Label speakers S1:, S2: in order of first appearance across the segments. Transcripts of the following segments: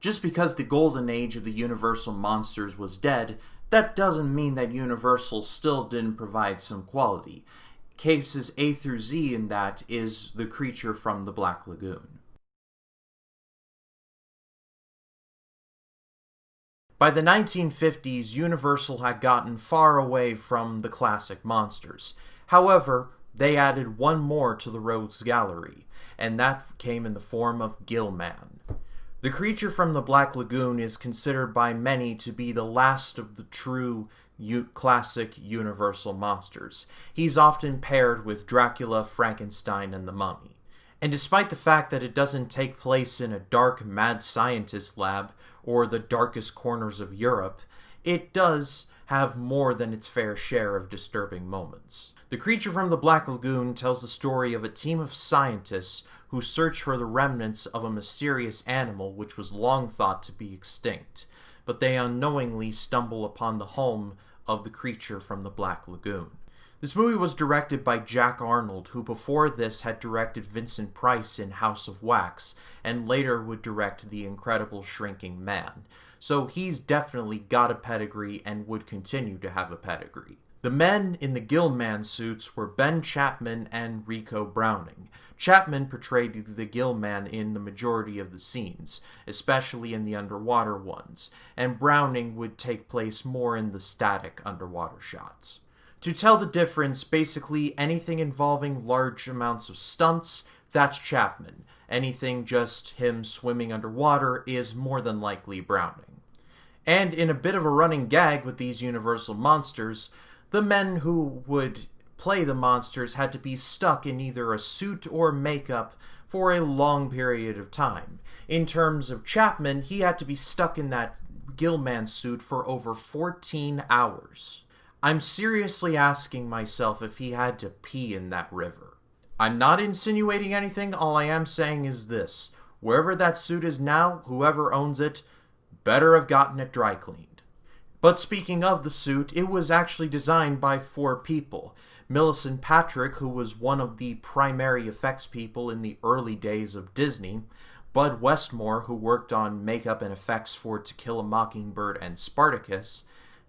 S1: Just because the golden age of the Universal monsters was dead, that doesn't mean that Universal still didn't provide some quality. Cases A through Z in that is The Creature from the Black Lagoon. By the 1950s, Universal had gotten far away from the classic monsters. However, they added one more to the Rogues Gallery, and that came in the form of Gillman. The Creature from the Black Lagoon is considered by many to be the last of the true classic Universal monsters. He's often paired with Dracula, Frankenstein, and the Mummy. And despite the fact that it doesn't take place in a dark mad scientist lab or the darkest corners of Europe, it does have more than its fair share of disturbing moments. The Creature from the Black Lagoon tells the story of a team of scientists who search for the remnants of a mysterious animal which was long thought to be extinct, but they unknowingly stumble upon the home of the Creature from the Black Lagoon. This movie was directed by Jack Arnold, who before this had directed Vincent Price in House of Wax, and later would direct The Incredible Shrinking Man. So he's definitely got a pedigree and would continue to have a pedigree. The men in the Gillman suits were Ben Chapman and Rico Browning. Chapman portrayed the Gillman in the majority of the scenes, especially in the underwater ones, and Browning would take place more in the static underwater shots. To tell the difference, basically anything involving large amounts of stunts, that's Chapman. Anything just him swimming underwater is more than likely Browning. And in a bit of a running gag with these Universal monsters, the men who would play the monsters had to be stuck in either a suit or makeup for a long period of time. In terms of Chapman, he had to be stuck in that Gillman suit for over 14 hours. I'm seriously asking myself if he had to pee in that river. I'm not insinuating anything, all I am saying is this. Wherever that suit is now, whoever owns it, better have gotten it dry cleaned. But speaking of the suit, it was actually designed by 4 people. Millicent Patrick, who was one of the primary effects people in the early days of Disney, Bud Westmore, who worked on makeup and effects for To Kill a Mockingbird and Spartacus,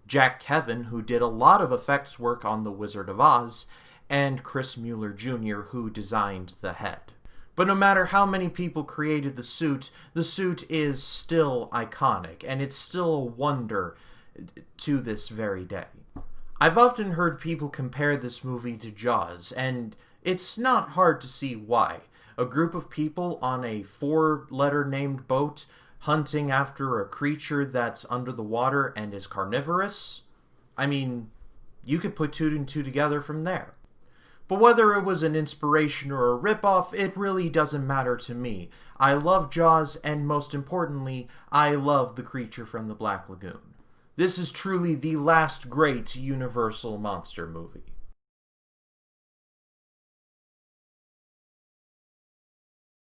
S1: Jack Kevin, who did a lot of effects work on The Wizard of Oz, and Chris Mueller Jr., who designed the head. But no matter how many people created the suit is still iconic, and it's still a wonder to this very day. I've often heard people compare this movie to Jaws, and it's not hard to see why. A group of people on a 4-letter named boat hunting after a creature that's under the water and is carnivorous? I mean, you could put 2 and 2 together from there. But whether it was an inspiration or a ripoff, it really doesn't matter to me. I love Jaws, and most importantly, I love The Creature from the Black Lagoon. This is truly the last great Universal monster movie.